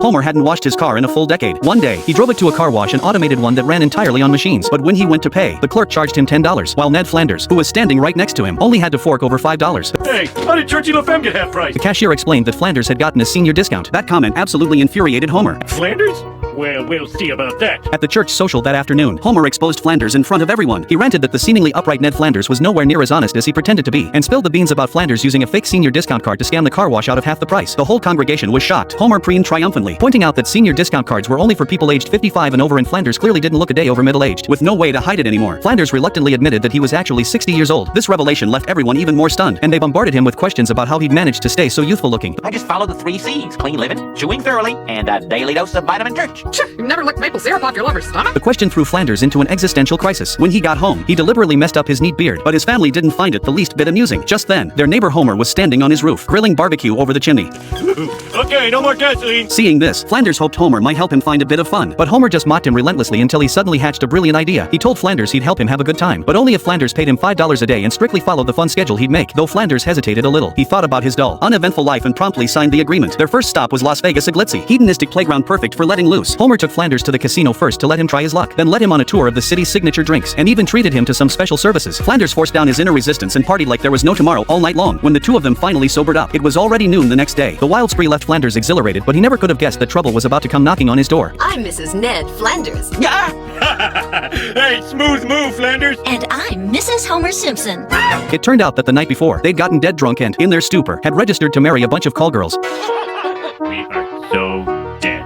Homer hadn't washed his car in a full decade. One day, he drove it to a car wash, an automated one that ran entirely on machines. But when he went to pay, the clerk charged him $10, while Ned Flanders, who was standing right next to him, only had to fork over $5. Hey, how did Churchy LaFemme get half price? The cashier explained that Flanders had gotten a senior discount. That comment absolutely infuriated Homer. Flanders? Well, we'll see about that. At the church social that afternoon, Homer exposed Flanders in front of everyone. He ranted that the seemingly upright Ned Flanders was nowhere near as honest as he pretended to be, and spilled the beans about Flanders using a fake senior discount card to scam the car wash out of half the price. The whole congregation was shocked. Homer preened triumphantly, pointing out that senior discount cards were only for people aged 55 and over, and Flanders clearly didn't look a day over middle-aged. With no way to hide it anymore, Flanders reluctantly admitted that he was actually 60 years old. This revelation left everyone even more stunned, and they bombarded him with questions about how he'd managed to stay so youthful looking. I just follow the 3 C's: clean living, chewing thoroughly, and a daily dose of vitamin church. You've never licked maple syrup off your lover's stomach? The question threw Flanders into an existential crisis. When he got home, he deliberately messed up his neat beard, but his family didn't find it the least bit amusing. Just then, their neighbor Homer was standing on his roof, grilling barbecue over the chimney. Okay, no more gasoline. Seeing this, Flanders hoped Homer might help him find a bit of fun, but Homer just mocked him relentlessly until he suddenly hatched a brilliant idea. He told Flanders he'd help him have a good time, but only if Flanders paid him $5 a day and strictly followed the fun schedule he'd make. Though Flanders hesitated a little, he thought about his dull, uneventful life and promptly signed the agreement. Their first stop was Las Vegas, a glitzy, hedonistic playground perfect for letting loose. Homer took Flanders to the casino first to let him try his luck, then led him on a tour of the city's signature drinks, and even treated him to some special services. Flanders forced down his inner resistance and partied like there was no tomorrow all night long. When the two of them finally sobered up, it was already noon the next day. The wild spree left Flanders exhilarated, but he never could have guessed that trouble was about to come knocking on his door. I'm Mrs. Ned Flanders. Hey, smooth move, Flanders. And I'm Mrs. Homer Simpson. It turned out that the night before, they'd gotten dead drunk and, in their stupor, had registered to marry a bunch of call girls. We are